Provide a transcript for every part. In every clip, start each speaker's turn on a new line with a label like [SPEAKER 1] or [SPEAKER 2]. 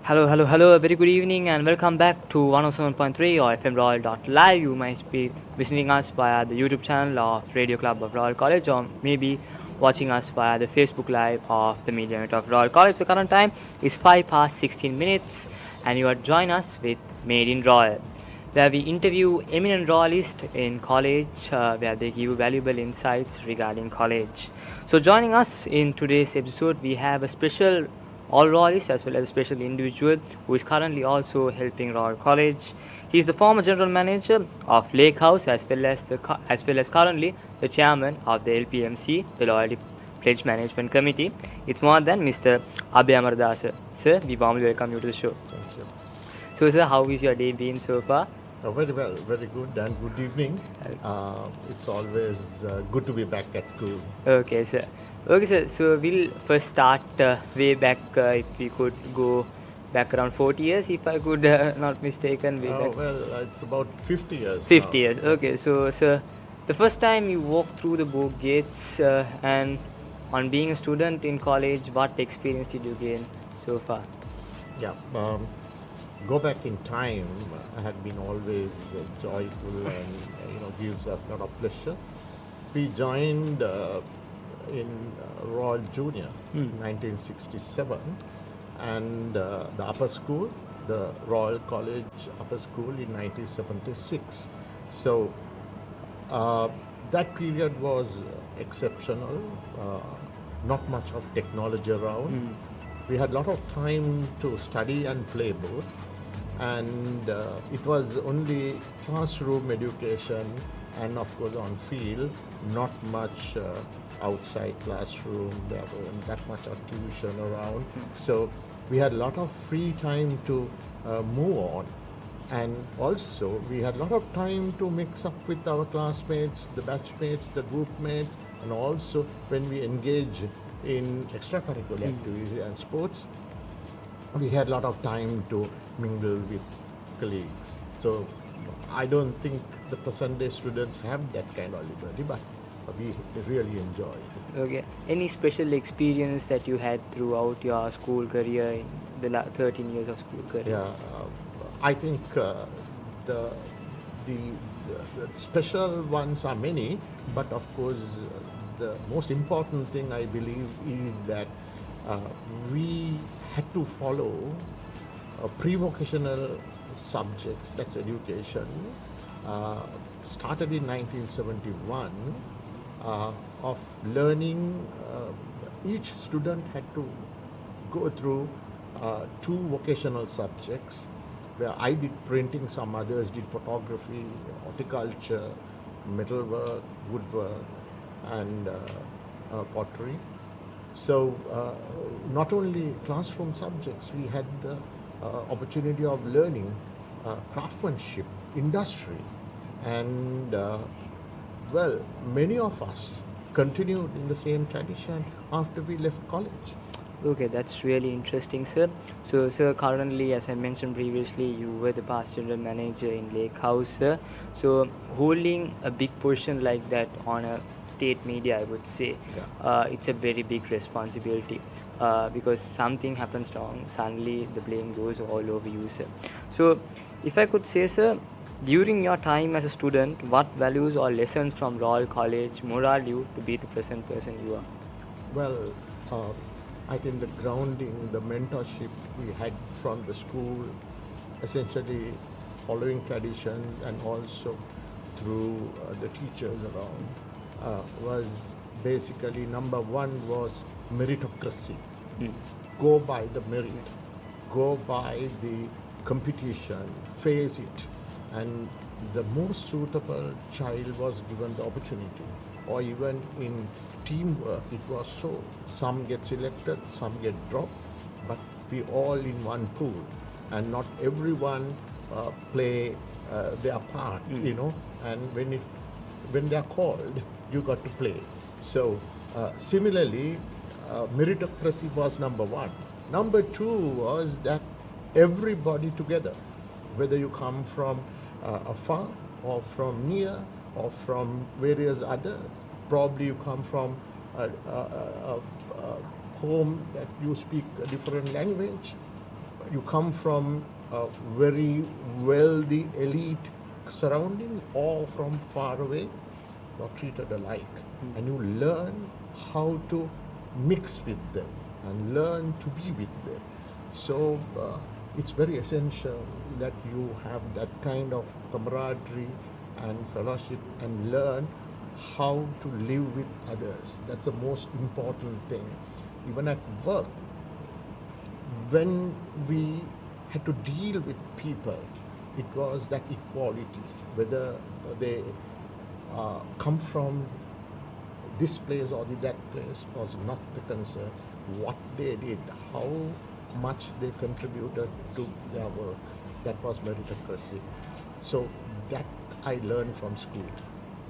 [SPEAKER 1] Hello. A very good evening and welcome back to 107.3 or FM Royal.live. You might be visiting us via the YouTube channel of Radio Club of Royal College or maybe watching us via the Facebook Live of the Media Unit of Royal College. The current time is 5 past 16 minutes and you are join us with Made in Royal, where we interview eminent royalists in college, where they give valuable insights regarding college. So, joining us in today's episode, we have a special all royalist as well as a special individual who is currently also helping Royal College. He is the former general manager of Lake House as well as currently the chairman of the LPMC, the Loyalty Pledge Management Committee. It's more than Mr. Abhaya Amaradasa. Sir, we warmly welcome you to the show.
[SPEAKER 2] Thank you.
[SPEAKER 1] So, sir, how is your day been so far?
[SPEAKER 2] Very well, very good, and good evening. It's always good to be back at school.
[SPEAKER 1] Okay, sir. Okay, sir. So we'll first start way back. If we could go back around 40 years, if I could not mistaken. Way back.
[SPEAKER 2] Well, it's about 50 years.
[SPEAKER 1] 50
[SPEAKER 2] now.
[SPEAKER 1] years. Okay, so sir, the first time you walked through the book gates and on being a student in college, what experience did you gain so far?
[SPEAKER 2] Yeah. Go back in time had been always joyful and gives us a lot of pleasure. We joined in Royal Junior in 1967, and the upper school, the Royal College Upper School in 1976. So that period was exceptional. Not much of technology around. We had a lot of time to study and play both, and it was only classroom education and of course on field, not much outside classroom. There wasn't that much of tuition around, so we had a lot of free time to move on, and also we had a lot of time to mix up with our classmates, the batchmates, the group mates, and also when we engage in extracurricular activities and sports, we had a lot of time to mingle with colleagues. So I don't think the present day students have that kind of liberty, but we really enjoy it.
[SPEAKER 1] Okay. Any special experience that you had throughout your school career in the 13 years of school career?
[SPEAKER 2] Yeah, I think the, the special ones are many, but of course the most important thing I believe is that we had to follow pre-vocational subjects, that's education, started in 1971, of learning. Each student had to go through two vocational subjects, where I did printing, some others did photography, horticulture, metalwork, woodwork, and pottery. So not only classroom subjects, we had the opportunity of learning craftsmanship, industry, and many of us continued in the same tradition after we left college.
[SPEAKER 1] Okay, that's really interesting, sir. So, sir, currently, as I mentioned previously, you were the past general manager in Lake House, sir. So, holding a big portion like that on a state media, I would say, it's a very big responsibility because something happens wrong, suddenly the blame goes all over you, sir. So, if I could say, sir, during your time as a student, what values or lessons from Royal College molded you to be the present person you are?
[SPEAKER 2] Well, I think the grounding, the mentorship we had from the school, essentially following traditions and also through the teachers around, was basically number one was meritocracy. Go by the merit, go by the competition, face it, and the most suitable child was given the opportunity. Or even in teamwork, it was so. Some get selected, some get dropped, but we all in one pool, and not everyone play their part, and when they are called, you got to play. So similarly, meritocracy was number one. Number two was that everybody together, whether you come from afar or from near or from various other, probably you come from a home that you speak a different language, you come from a very wealthy elite surrounding or from far away, you're treated alike. And you learn how to mix with them and learn to be with them. So it's very essential that you have that kind of camaraderie and fellowship and learn how to live with others. That's the most important thing. Even at work, when we had to deal with people, it was that equality, whether they come from this place or that place was not the concern. What they did, how much they contributed to their work, that was meritocracy. So that I learned from school.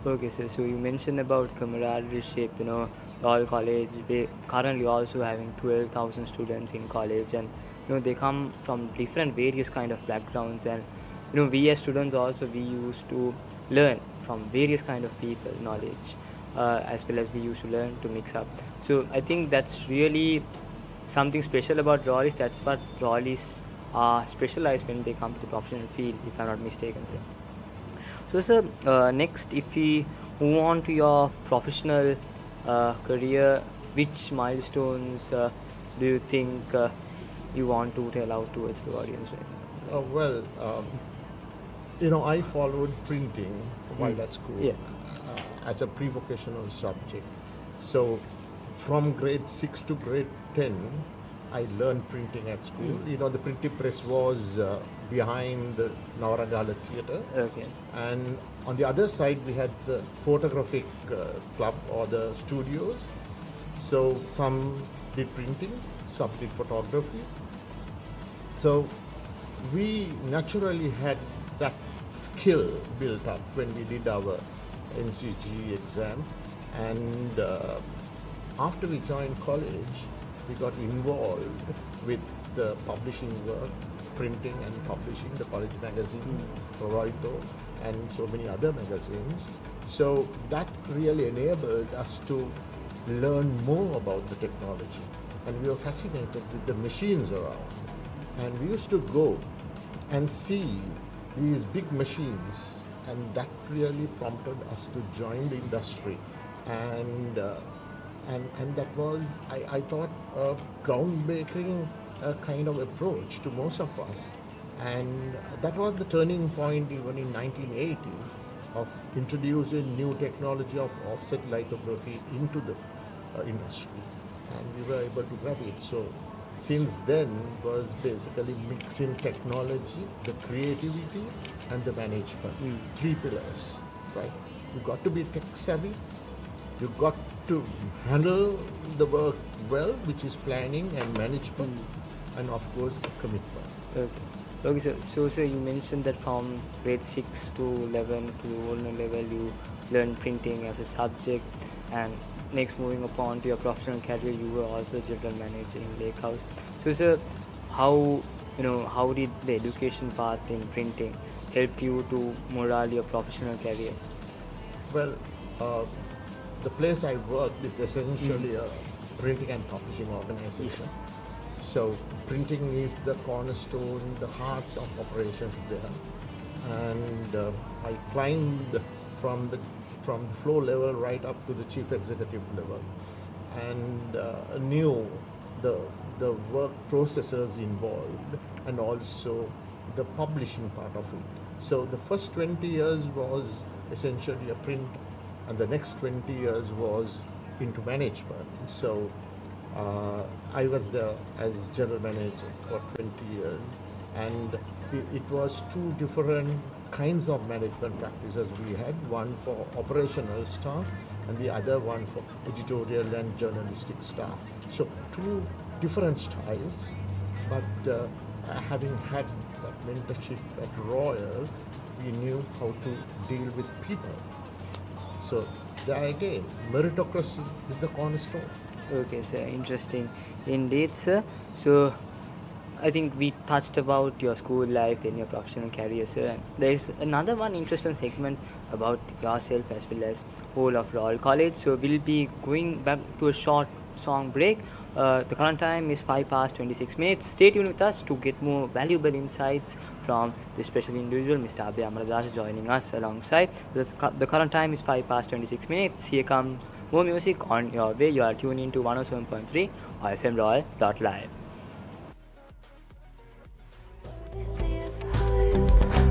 [SPEAKER 1] Okay, sir. So you mentioned about camaraderie, Royal College. We currently also having 12,000 students in college, and they come from different various kind of backgrounds, and we as students also we used to learn from various kind of people knowledge, as well as we used to learn to mix up. So I think that's really something special about Royalists. That's what Royalists are specialized when they come to the professional field, if I'm not mistaken, sir. So, sir, next, if we move on to your professional career, which milestones do you think you want to tell out towards the audience right now?
[SPEAKER 2] Well, I followed printing while at school
[SPEAKER 1] Yeah.
[SPEAKER 2] as a pre-vocational subject. So from grade 6 to grade 10, I learned printing at school. The printing press was behind the Navaragala Theatre.
[SPEAKER 1] Okay.
[SPEAKER 2] And on the other side, we had the photographic club or the studios. So some did printing, some did photography. So we naturally had that skill built up when we did our NCG exam. And after we joined college, we got involved with the publishing work, printing and publishing, the college magazine, Royalist, and so many other magazines. So that really enabled us to learn more about the technology. And we were fascinated with the machines around. And we used to go and see these big machines, and that really prompted us to join the industry. And that was, I thought, a groundbreaking kind of approach to most of us. And that was the turning point even in 1980 of introducing new technology of offset lithography into the industry. And we were able to grab it. So since then was basically mixing technology, the creativity, and the management. Three pillars, right? You've got to be tech savvy. You've got to handle the work well, which is planning and management, and of course the commitment.
[SPEAKER 1] Okay. Okay, sir. So, sir, you mentioned that from grade 6 to 11 to older level, you learned printing as a subject, and next moving upon to your professional career, you were also general manager in Lake House. So, sir, how did the education path in printing help you to moral your professional career?
[SPEAKER 2] Well, the place I worked is essentially a printing and publishing organization. So printing is the cornerstone, the heart of operations there. And I climbed from the floor level right up to the chief executive level, and knew the work processes involved, and also the publishing part of it. So the first 20 years was essentially a print, and the next 20 years was into management. So I was there as general manager for 20 years, and it was two different kinds of management practices we had, one for operational staff and the other one for editorial and journalistic staff. So two different styles, but having had that mentorship at Royal, we knew how to deal with people. So there again, meritocracy is the cornerstone.
[SPEAKER 1] Okay, sir. Interesting indeed, sir. So, I think we touched about your school life, then your professional career, sir. And there is another one interesting segment about yourself as well as whole of Royal College. So, we'll be going back to a short song break. The current time is 5 past 26 minutes. Stay tuned with us to get more valuable insights from this special individual, Mr. Abhaya Amaradasa, joining us alongside. The current time is 5 past 26 minutes. Here comes more music on your way. You are tuned into 107.3 or FM Royal.live.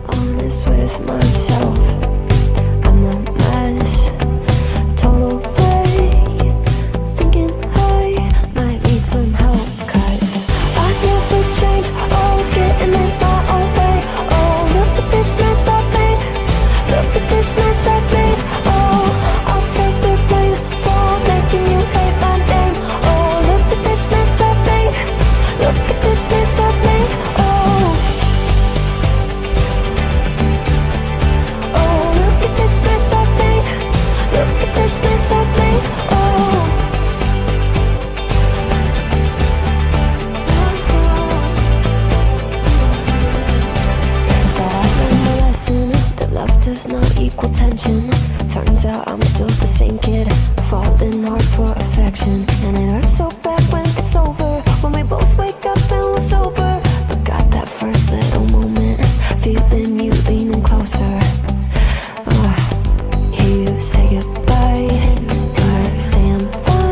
[SPEAKER 3] Honest with myself, I'm a mess, total fake, thinking I might need some help, 'cause I never change, always getting in my own way. Oh, look at this mess I've made, look at this mess I've made. Oh, I'll take the blame for making you hate my name. Oh, look at this mess I've made, look at this mess I've made. Oh, look at this mess I've made. Look at this mess I've made. Oh. But I learned a lesson that love does not equal tension. Turns out I'm still the same kid, falling hard for affection. And it hurts so bad when it's over, when we both wake up and we're sober. But got that first little moment, feeling you leaning closer. Hear you say goodbye, I say I'm fine.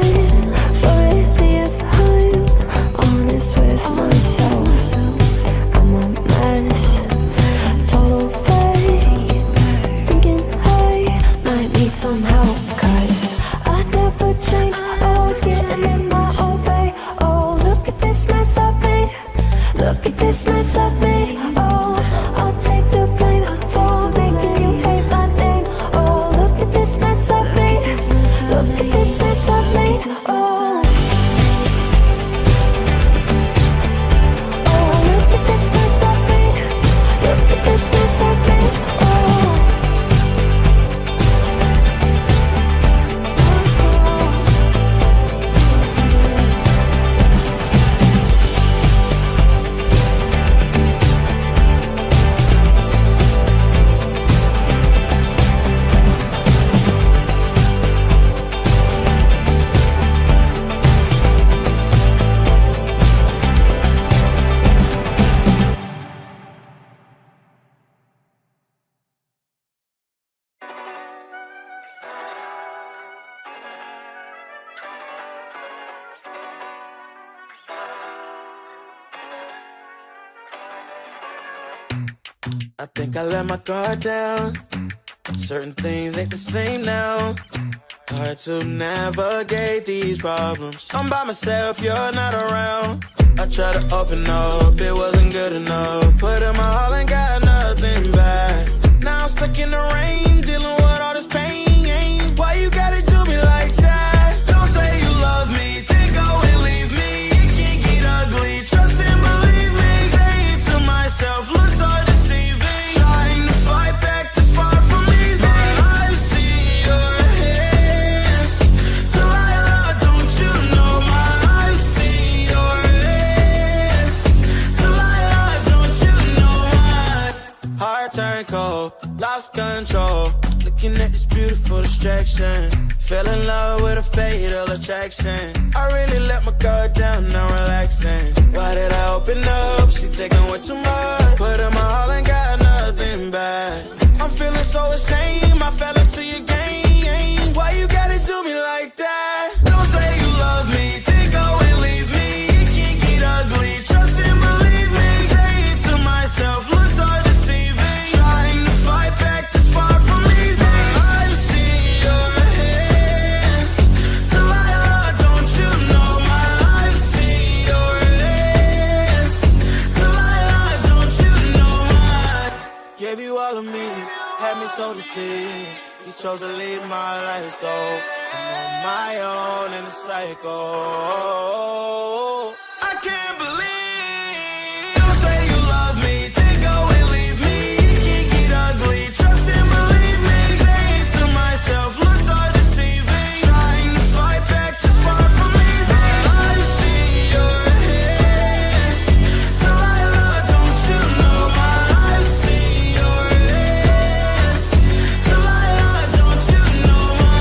[SPEAKER 3] But if I'm honest with myself, I'm a mess, total fake, thinking I might need some help, 'cause I never change, always getting in my own way. Oh, look at this mess I've made, look at this mess I've made. Oh, I'll take the blame for making you hate my name. Oh, look at this mess I've made, look at this mess I've made. Oh, look at this mess I've made, look at this mess I've made. Oh.
[SPEAKER 4] I think I let my guard down. Certain things ain't the same now. Hard to navigate these problems. I'm by myself, you're not around. I tried to open up, it wasn't good enough. Put in my all and got nothing back. Now I'm stuck in the rain, dealing with all this pain. Why you gotta do me like that? Don't say you love me, then go and leave me. It can get ugly, trust and believe me. Say it to myself, looks so deceiving. Trying to fight back, too far from easy. But I see your hands. Delilah, don't you know my eyes see your hands. Delilah, don't you know my heart turned cold, lost control. Looking at this beautiful distraction. Fell in love with a fatal attraction. I really let my guard down, now relaxing. Why did I open up? She taking way too much. Put in my all and got nothing back. I'm feeling so ashamed, I fell into your game. Why you gotta do me like that? Don't say you love me, then go and leave me. It can get ugly, trust and believe me. Say it to myself, looks so deceiving. Trying to fight back, too far from easy. I see your hands. Delilah, don't you know my eyes see your hands. Delilah, don't you know my gave you all of me, had me so deceived. You chose to lead my life, so I'm on my own in a cycle. I can't believe. Don't say you love me, then go and leave me. It can get ugly, trust and believe me. Say it to myself, looks so deceiving. Trying to fight back, too far from easy. I see your hands. Delilah, don't you know my eyes see your hands. Delilah, don't you know my.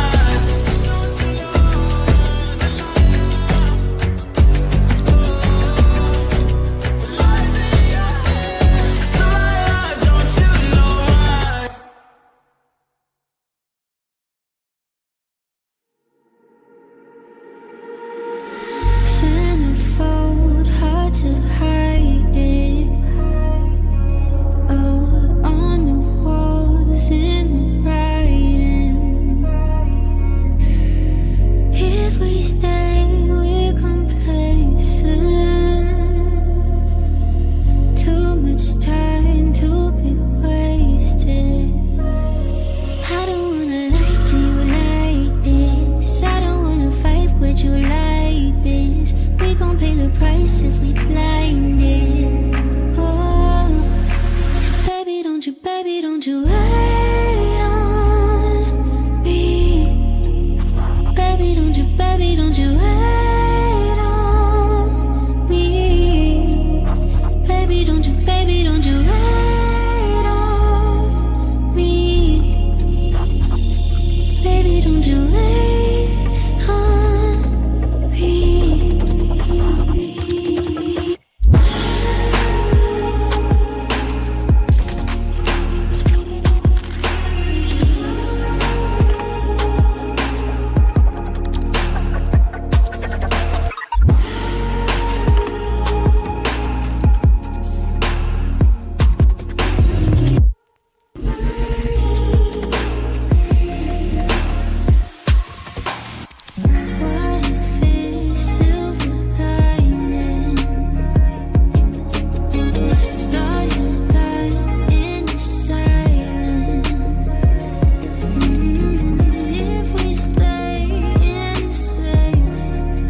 [SPEAKER 4] Don't you know.
[SPEAKER 3] price if we blind it. Oh, baby, don't you wait on me. Baby, don't you wait on me. Baby, don't you wait on me. Baby, don't you wait on me. What if it's silver lining? Stars align in the silence. If we stay in the same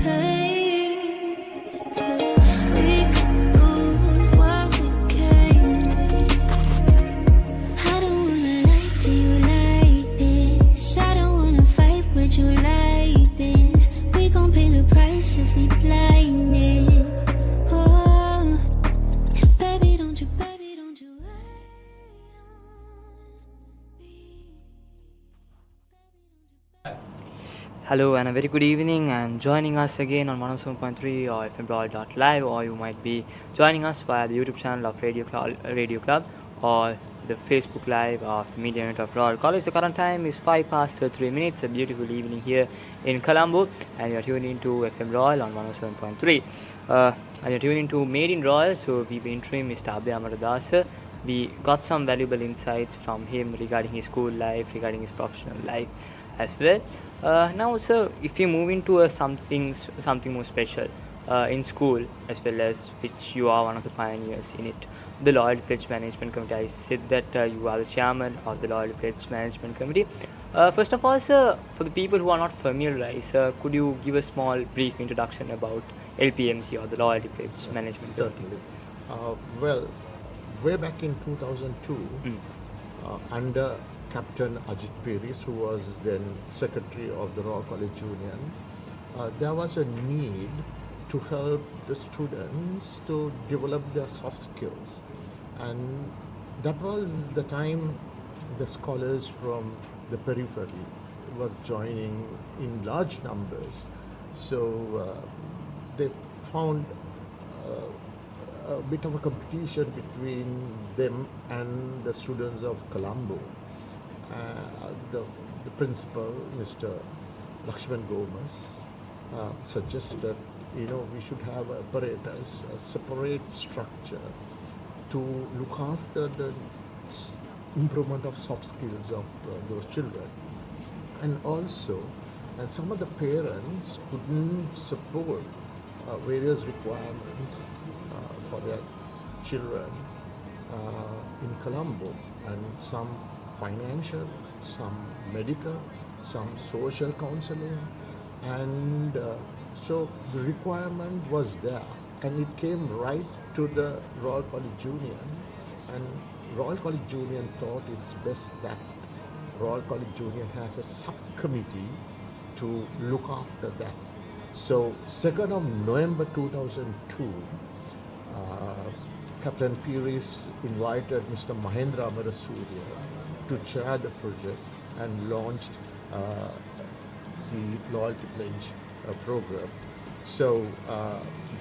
[SPEAKER 3] place, we could lose what we came with. I don't wanna lie to you like this. I don't wanna fight with you like this. We gon' pay the price if we blind it. Oh, so baby, don't you wait on me.
[SPEAKER 1] Hello and a very good evening, and joining us again on 107.3 or fmroyal.live, or you might be joining us via the YouTube channel of Radio Club or the Facebook Live of the Media Unit of Royal College. The current time is 3:05. A beautiful evening here in Colombo, and you're tuning into FM Royal on 107.3. And you're tuning to Made in Royal, so we've been interviewing Mr. Abhaya Amaradasa. We got some valuable insights from him regarding his school life, regarding his professional life as well. Now, sir, if you move into something more special in school, as well as which you are one of the pioneers in it, the Loyalty Pledge Management Committee. I said that you are the chairman of the Loyalty Pledge Management Committee. First of all, sir, for the people who are not familiarized, could you give a small brief introduction about LPMC or the Loyalty Pledge Management Committee?
[SPEAKER 2] Certainly. Well, way back in 2002, under Captain Ajit Peris, who was then Secretary of the Royal College Union, there was a need to help the students to develop their soft skills. And that was the time the scholars from the periphery was joining in large numbers. So they found a bit of a competition between them and the students of Colombo. The principal, Mr. Lakshman Gomes, suggested, we should have apparatus, a separate structure to look after the improvement of soft skills of those children. And also, and some of the parents couldn't support various requirements for their children in Colombo, and some financial, some medical, some social counseling, and so the requirement was there, and it came right to the Royal College Union, and Royal College Union thought it's best that Royal College Union has a subcommittee to look after that. So 2nd of November 2002, Captain Peris invited Mr. Mahendra Amarasuriya to chair the project and launched the Loyalty Pledge program. So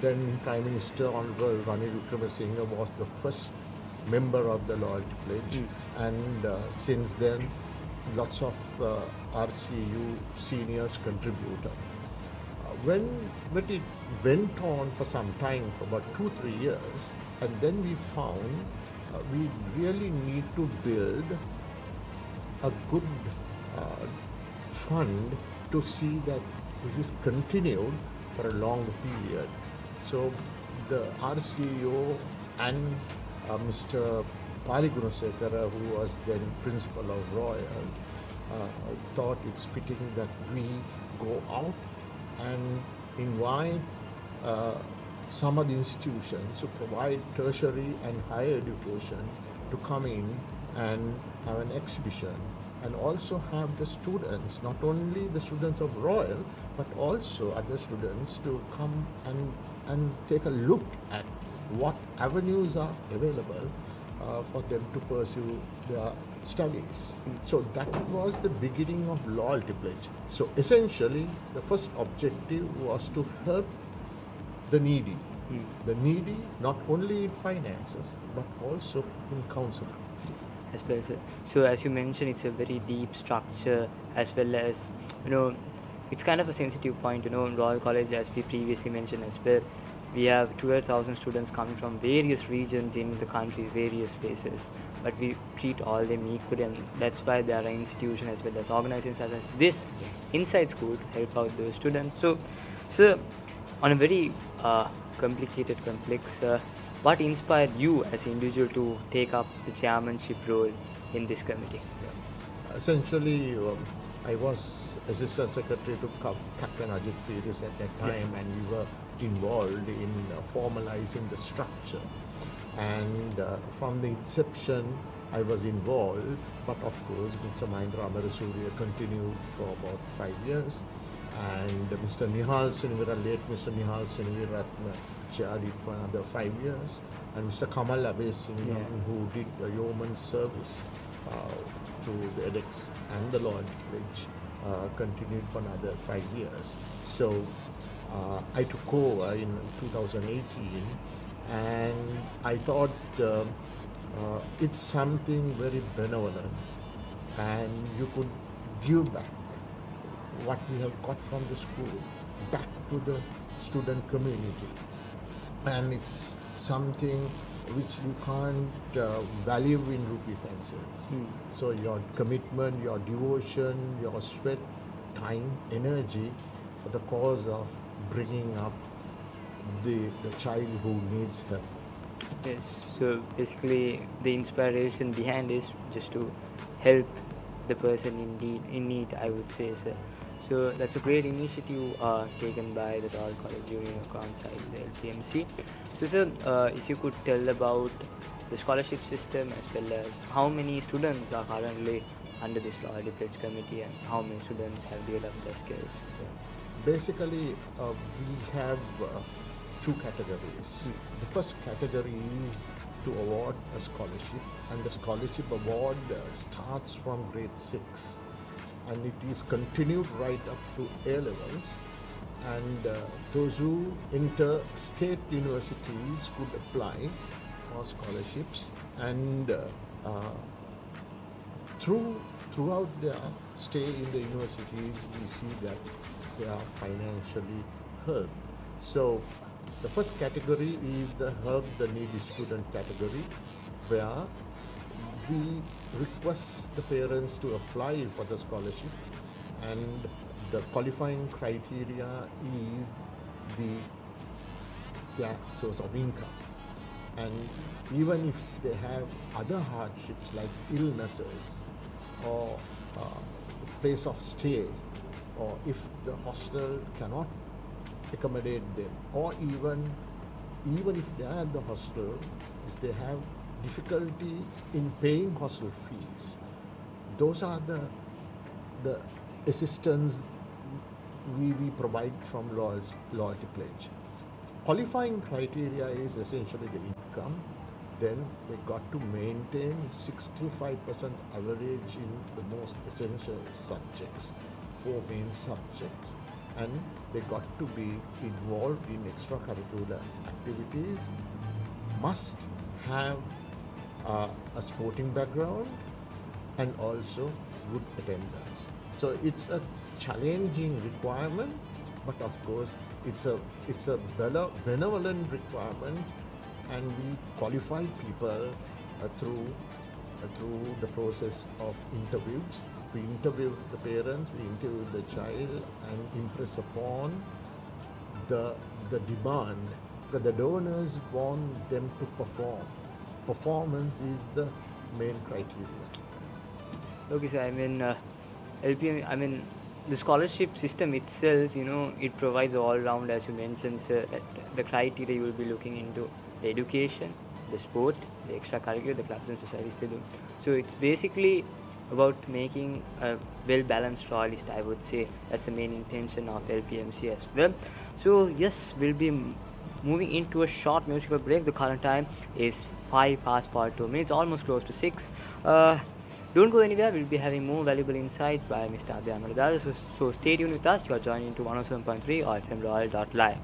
[SPEAKER 2] then Prime Minister Honorable Ranil Wickremesinghe was the first member of the Loyalty Pledge, and since then lots of RCU seniors contributed. When it went on for some time, for about 2-3 years, and then we found we really need to build a good fund to see that this is continued for a long period. So the RCO and Mr. Pali Gunasekara, who was then principal of Royal, thought it's fitting that we go out and invite some of the institutions who provide tertiary and higher education to come in and have an exhibition and also have the students, not only the students of Royal, but also other students to come and take a look at what avenues are available for them to pursue their studies. So that was the beginning of Loyalty Pledge. So essentially, the first objective was to help the needy. The needy, not only in finances, but also in counseling.
[SPEAKER 1] As well, sir. So as you mentioned, it's a very deep structure, as well as, it's kind of a sensitive point, in Royal College, as we previously mentioned as well. We have 12,000 students coming from various regions in the country, various places, but we treat all them equally, and that's why there are institutions as well as organizations such as this inside school to help out those students. So on a very complicated, complex, what inspired you as an individual to take up the chairmanship role in this committee?
[SPEAKER 2] Essentially, I was Assistant Secretary to Captain Ajit Pires at that time, and we were involved in formalizing the structure. And from the inception, I was involved, but of course, Mr. Mahendra Amarasuriya continued for about 5 years, and Mr. Nihal Sinivira, late Mr. Nihal Siniviratna, chaired it for another 5 years, and Mr. Kamal Abesingham, who did a yeoman service to the edX and the Loyalty Pledge, continued for another 5 years. So I took over in 2018, and I thought it's something very benevolent, and you could give back what we have got from the school back to the student community. And it's something which you can't value in rupees and cents. So your commitment, your devotion, your sweat, time, energy for the cause of bringing up the child who needs help.
[SPEAKER 1] Yes, so basically the inspiration behind is just to help the person in need, I would say, sir. So that's a great initiative taken by the Royal College Union of Alongside the LPMC. So sir, if you could tell about the scholarship system, as well as how many students are currently under this Loyalty Pledge Committee, and how many students have developed their skills.
[SPEAKER 2] Basically, we have two categories. The first category is to award a scholarship, and the scholarship award starts from grade 6, and it is continued right up to A levels. And those who enter state universities could apply for scholarships, and throughout their stay in the universities, we see that they are financially helped. So the first category is the help the needy student category, where we request the parents to apply for the scholarship, and the qualifying criteria is their source of income. And even if they have other hardships like illnesses or the place of stay, or if the hostel cannot accommodate them, or even if they are at the hostel, if they have difficulty in paying hostel fees, those are the assistance we provide from Loyalty Pledge. Qualifying criteria is essentially the income. Then they got to maintain 65% average in the most essential subjects, 4 main subjects, and they got to be involved in extracurricular activities, must have a sporting background, and also good attendance. So it's a challenging requirement, but of course it's a benevolent requirement, and we qualify people through the process of interviews. We interview the parents, we interview the child, and impress upon the demand that the donors want them to perform. Performance is the main criteria.
[SPEAKER 1] Okay, so LPM, the scholarship system itself, it provides all round, as you mentioned, sir, that the criteria you will be looking into the education, the sport, the extracurricular, the clubs and societies they do. So it's basically about making a well balanced royalist, I would say. That's the main intention of LPMC as well. So yes, we'll be moving into a short musical break. The current time is 5 past 42 minutes, almost close to 6. Don't go anywhere, we'll be having more valuable insight by Mr. Abhaya Amaradasa. So stay tuned with us. You are joining to 107.3 or FMRoyal.live.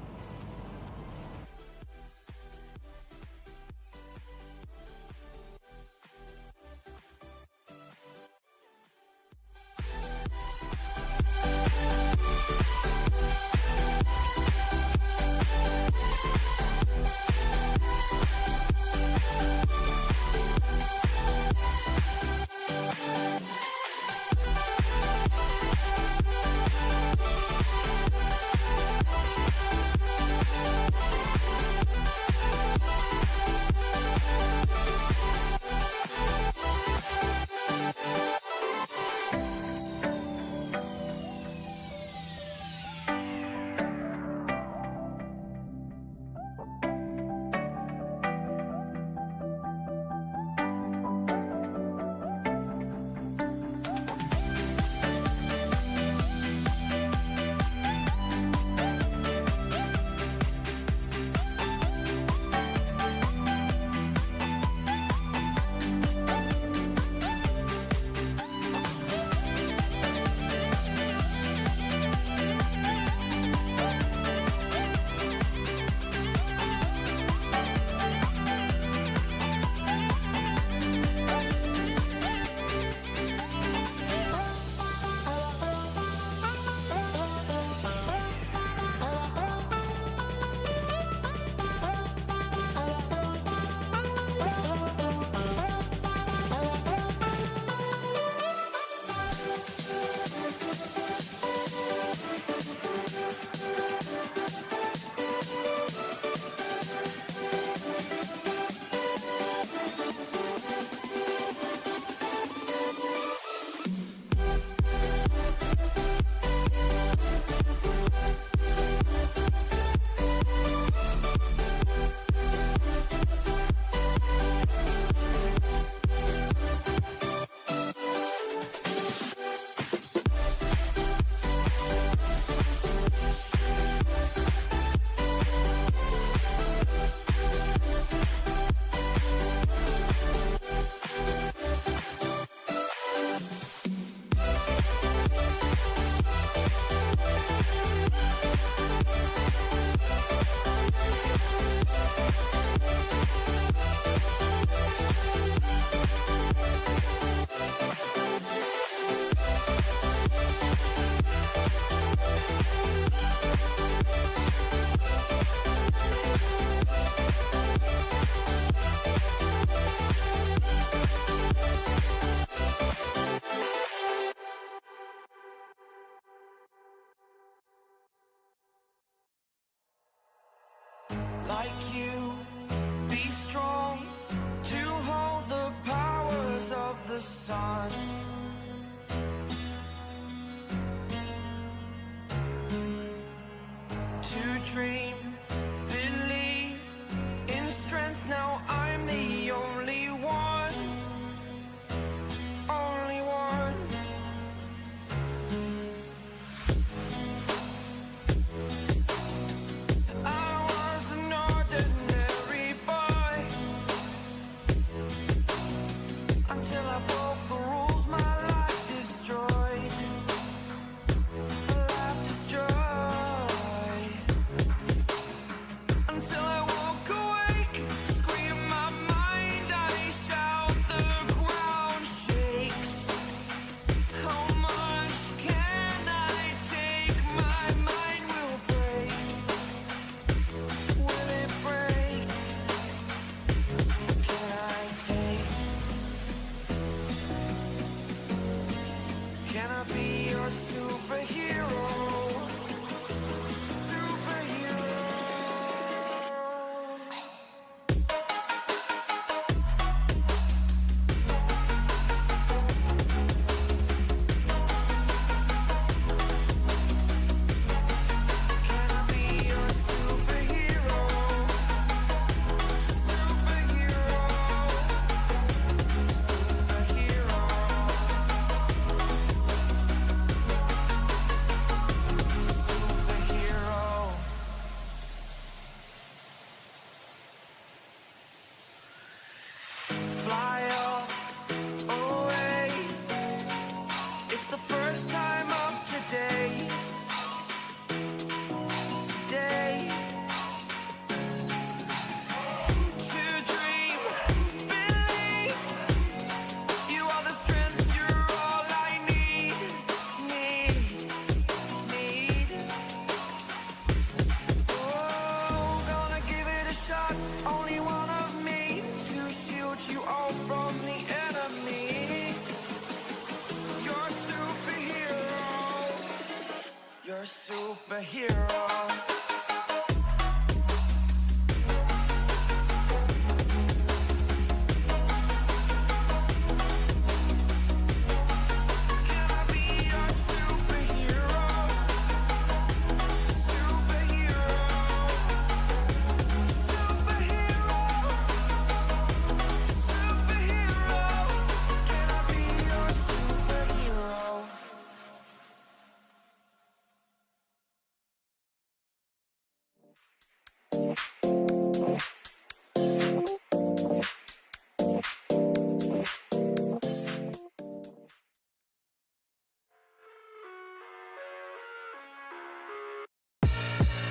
[SPEAKER 5] Like you, be strong to hold the powers of the sun. To dream, believe in strength. Now I'm the only one, only one. Until I broke the rules, my superhero. Can I be your superhero? Superhero. Superhero. Superhero. Can I be your superhero?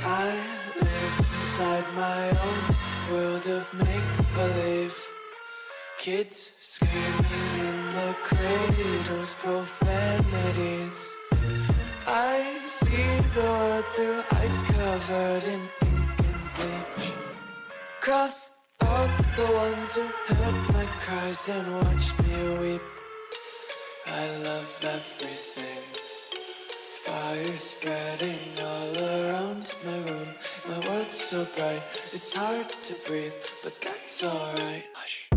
[SPEAKER 5] I live inside my own world of make-believe. Kids screaming in the cradles, profanities. I see the world through ice covered in ink and bleach. Cross out the ones who heard my cries and watched me weep. I love everything. Fire spreading all around my room. My world's so bright, it's hard to breathe, but that's alright. Hush.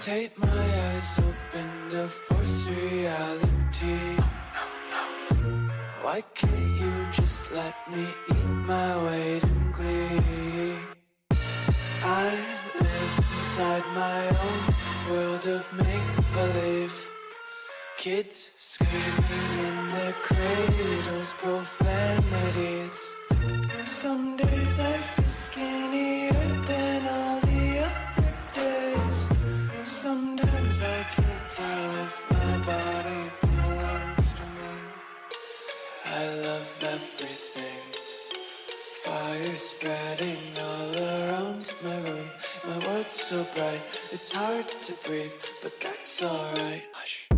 [SPEAKER 5] Take my eyes open to force reality. Why can't you just let me eat my weight in glee? I live inside my own world of make-believe. Kids screaming in their cradles, profanities. Some days I feel skinnier than all the other days. Sometimes I can't tell if my body belongs to me. I love everything. Fire spreading all around my room. My world's so bright, it's hard to breathe, but that's alright. Hush.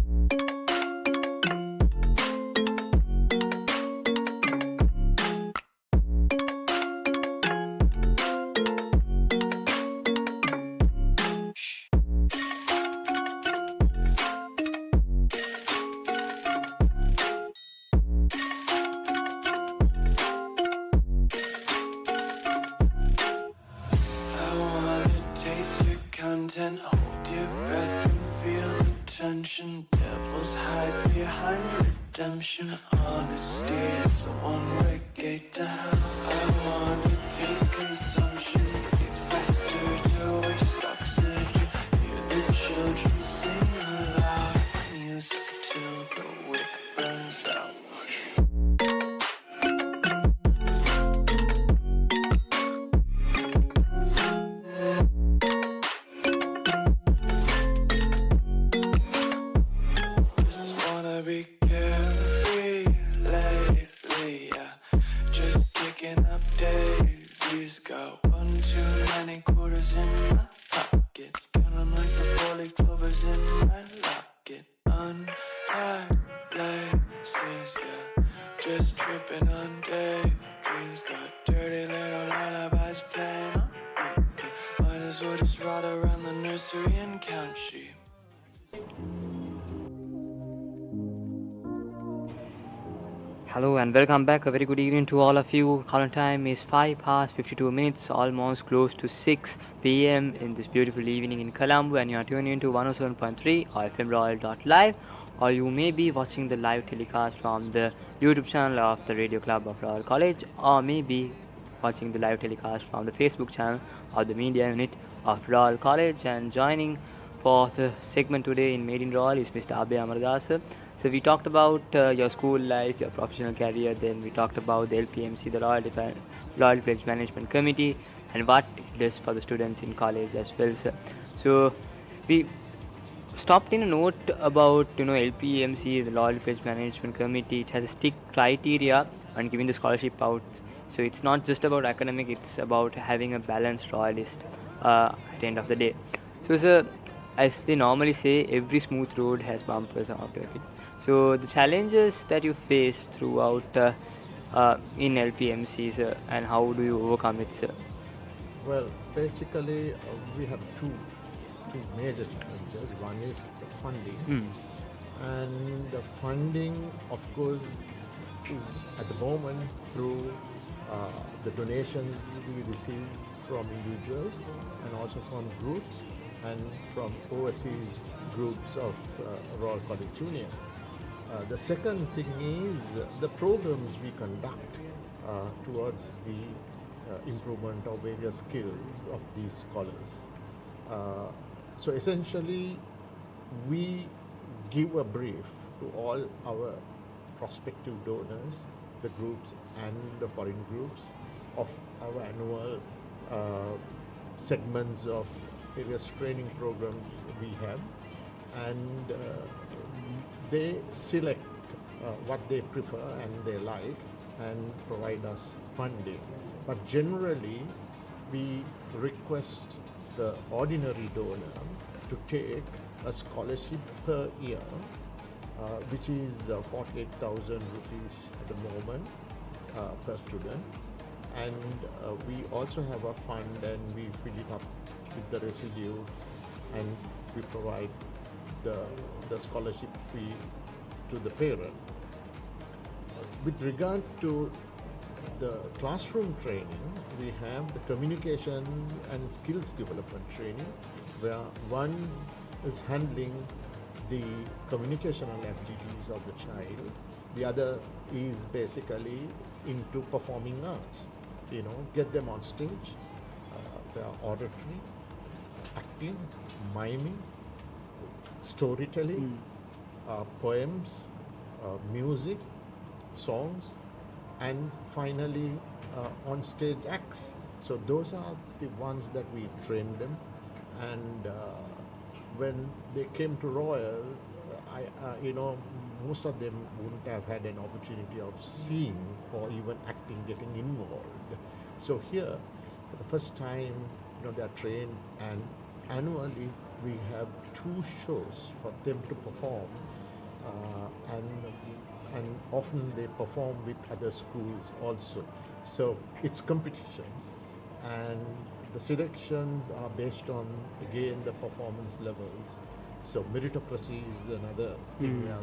[SPEAKER 5] I wanna taste your content, hold your breath and feel the tension. Devils hide behind redemption. Honesty is a one-way gate to hell. I wanna taste consumption, breathe faster to waste oxygen. Hear the children sing aloud. It's music till the wick burns out. Just wanna be carefree lately, yeah. Just kicking up daisies. Got one too many quarters in my pockets. Count 'em like the four-leaf clovers in my locket. Untied laces, yeah. Just tripping on daydreams. Got dirty little lullabies playing on repeat. Might as well just ride around the nursery and count sheep.
[SPEAKER 1] Hello and welcome back. A very good evening to all of you. Current time is 5 past 52 minutes, almost close to 6 p.m. in this beautiful evening in Colombo, and you are tuning into 107.3 or FMRoyal.live, or you may be watching the live telecast from the YouTube channel of the Radio Club of Royal College, or maybe watching the live telecast from the Facebook channel of the media unit of Royal College. And joining for the segment today in Made in Royal is Mr. Abhaya Amaradasa. So we talked about your school life, your professional career, then we talked about the LPMC, the Royal Pledge Management Committee, and what it does for the students in college as well, sir. So we stopped in a note about LPMC, the Royal Pledge Management Committee. It has a strict criteria on giving the scholarship out. So it's not just about academic, it's about having a balanced royalist at the end of the day. So, sir, as they normally say, every smooth road has bumpers after it. So, the challenges that you face throughout in LPMC, sir, and how do you overcome it, sir?
[SPEAKER 2] Well, basically, we have two major challenges. One is the funding, and the funding, of course, is at the moment through the donations we receive from individuals and also from groups and from overseas groups of Royal College Junior. The second thing is the programs we conduct towards the improvement of various skills of these scholars. So essentially, we give a brief to all our prospective donors, the groups and the foreign groups, of our annual segments of various training programs we have, and they select what they prefer and they like and provide us funding. But generally, we request the ordinary donor to take a scholarship per year, which is 48,000 rupees at the moment per student. And we also have a fund and we fill it up with the residue and we provide the scholarship fee to the parent. With regard to the classroom training, we have the communication and skills development training, where one is handling the communicational abilities of the child, the other is basically into performing arts, get them on stage, their oratory, acting, miming, storytelling, poems, music, songs, and finally on stage acts. So those are the ones that we train them, and when they came to Royal, most of them wouldn't have had an opportunity of seeing or even acting, getting involved. So here, for the first time, they are trained, and annually we have 2 shows for them to perform, and often they perform with other schools also. So it's competition, and the selections are based on, again, the performance levels. So meritocracy is another thing where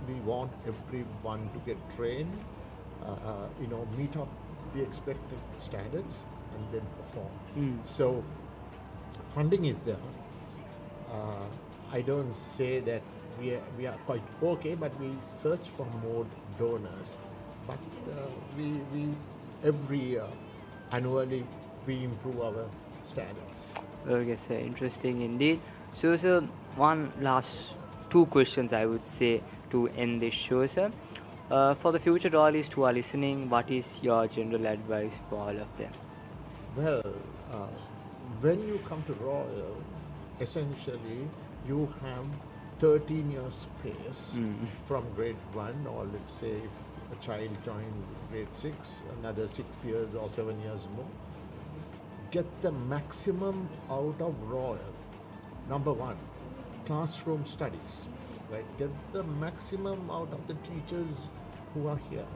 [SPEAKER 2] we want everyone to get trained, meet up the expected standards and then perform. So funding is there. I don't say that we are quite okay, but we search for more donors. But we every year, annually, we improve our standards.
[SPEAKER 1] Okay, sir, interesting indeed. So, sir, one last 2 questions I would say to end this show, sir. For the future royalists who are listening, what is your general advice for all of them?
[SPEAKER 2] Well, when you come to Royal, essentially you have 13 years space from grade 1, or let's say if a child joins grade 6, another 6 years or 7 years more. Get the maximum out of Royal. Number 1, classroom studies. Right? Get the maximum out of the teachers who are here,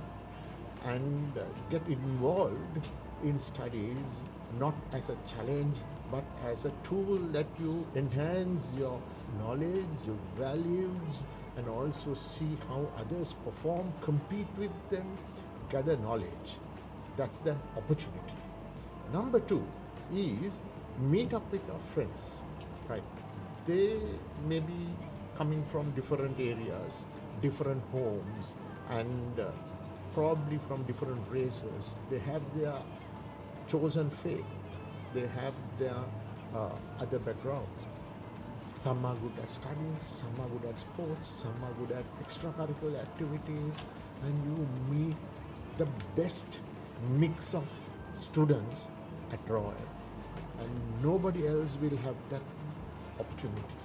[SPEAKER 2] and get involved in studies not as a challenge but as a tool that you enhance your knowledge, your values, and also see how others perform, compete with them, gather knowledge. That's the opportunity. Number 2 is meet up with your friends. Right? They may be coming from different areas, different homes, and probably from different races. They have their chosen faith. They have their other backgrounds. Some are good at studies, some are good at sports, some are good at extracurricular activities, and you meet the best mix of students at Royal. And nobody else will have that opportunity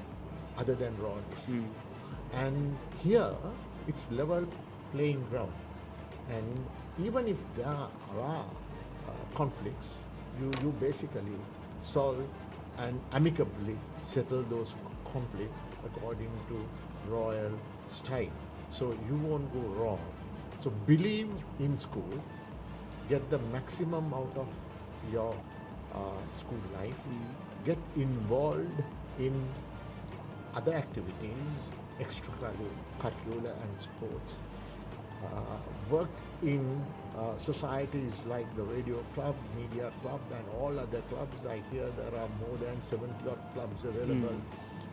[SPEAKER 2] other than Royalists. And here, it's level playing ground. And even if there are conflicts, you basically solve and amicably settle those conflicts according to royal style. So you won't go wrong. So believe in school, get the maximum out of your school life, get involved in other activities, extracurricular and sports. Work in societies like the Radio Club, Media Club, and all other clubs. I hear there are more than 70 odd clubs available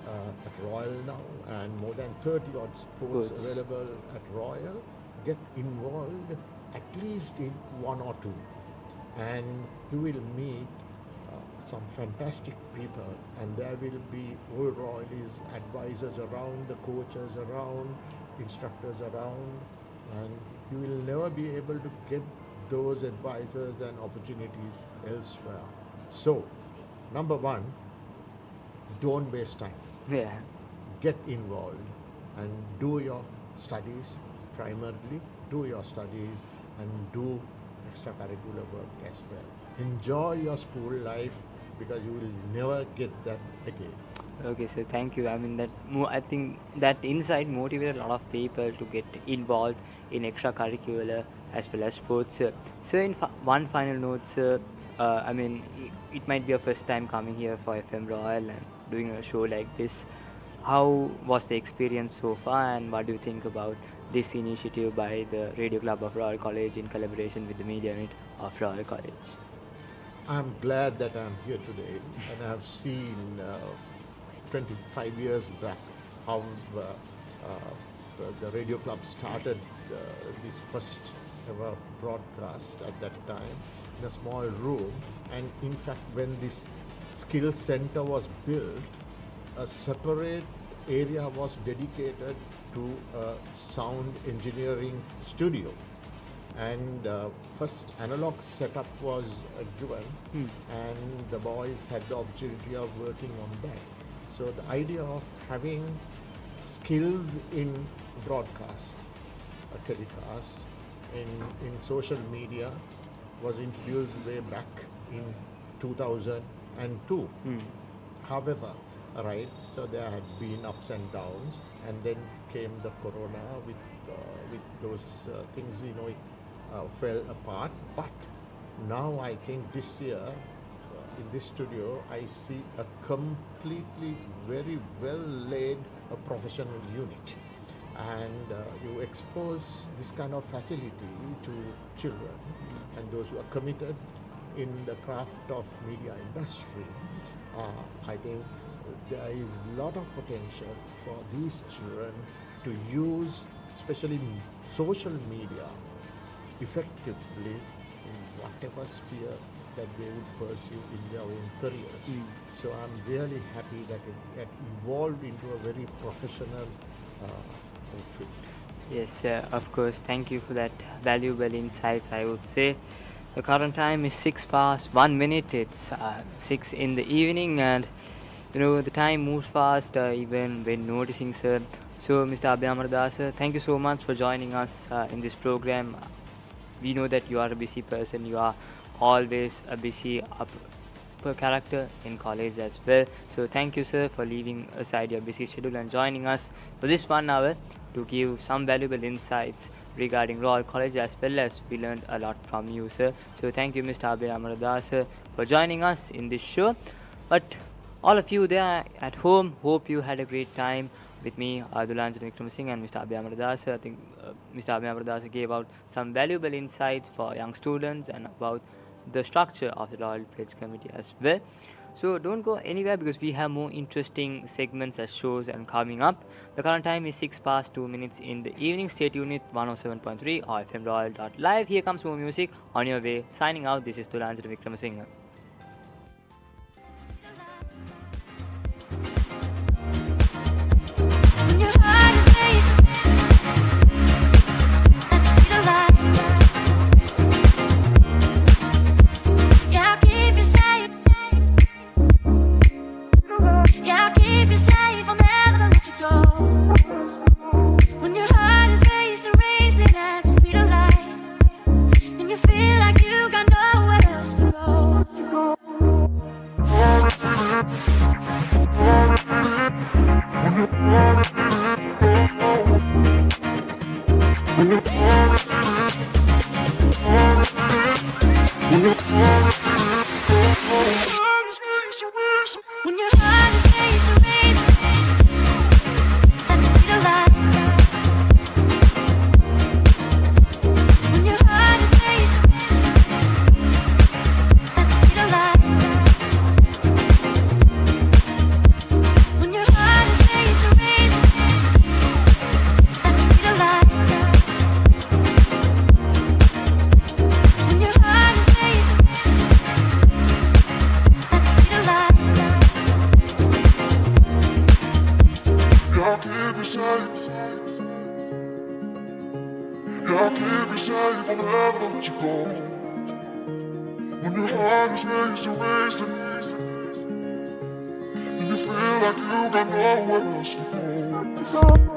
[SPEAKER 2] at Royal now, and more than 30 odd sports available at Royal. Get involved at least in one or two, and you will meet some fantastic people, and there will be old Royalist advisors around, the coaches around, instructors around, and you will never be able to get those advisors and opportunities elsewhere. So, number one, don't waste time.
[SPEAKER 1] Yeah.
[SPEAKER 2] Get involved and do your studies primarily, do your studies and do extracurricular work as well. Enjoy your school life because you will never get that again.
[SPEAKER 1] Okay, so thank you. I mean I think that insight motivated a lot of people to get involved in extracurricular as well as sports. So in one final note, sir, I mean it might be your first time coming here for FM Royal and doing a show like this. How was the experience so far, and what do you think about this initiative by the Radio Club of Royal College in collaboration with the media unit of Royal College?
[SPEAKER 2] I'm glad that I'm here today, and I've seen 25 years back how the Radio Club started this first ever broadcast at that time in a small room. And in fact, when this skill center was built, a separate area was dedicated to a sound engineering studio. And first analog setup was given, and the boys had the opportunity of working on that. So the idea of having skills in broadcast, telecast, in social media was introduced way back in 2002. However, right, so there had been ups and downs, and then came the corona with those things, you know, it fell apart. But now I think this year in this studio I see a completely very well laid professional unit, and you expose this kind of facility to children and those who are committed in the craft of media industry. I think there is a lot of potential for these children to use, especially social media, effectively in whatever sphere that they would pursue in their own careers. So I'm really happy that it evolved into a very professional outfit.
[SPEAKER 1] Yes, of course. Thank you for that valuable insights. I would say the current time is 6 past 1 minute. It's 6 in the evening, and you know the time moves fast even when noticing, sir. So, Mr. Abhaya Amaradasa, thank you so much for joining us in this program. We know that you are a busy person. You are always a busy upper character in college as well. So thank you, sir, for leaving aside your busy schedule and joining us for this 1 hour to give some valuable insights regarding Royal College, as well as we learned a lot from you, sir. So thank you, Mr. Abhaya Amaradasa, for joining us in this show. But all of you there at home, hope you had a great time with me, Dulanjan Vikramasinghe, and Mr. Abhaya Amaradasa. I think Mr. Abhaya Amaradasa gave out some valuable insights for young students and about the structure of the Royal Pledge Committee as well. So don't go anywhere, because we have more interesting segments as shows and coming up. The current time is 6 past 2 minutes in the evening. Stay tuned with 107.3 or fmroyal.live. Here comes more music on your way. Signing out, this is Dulanjan Vikramasinghe.
[SPEAKER 3] Feel like you got nowhere else to go. When your heart is racing, racing, at the speed of light. When your heart is racing, at the speed of light. When your heart is racing, racing, at the speed of light. When your heart is racing, at the speed of light.
[SPEAKER 6] Jag keep you safe. Jag keep you safe from wherever you go. When your heart is racing, racing, and you feel like you got nowhere else to go.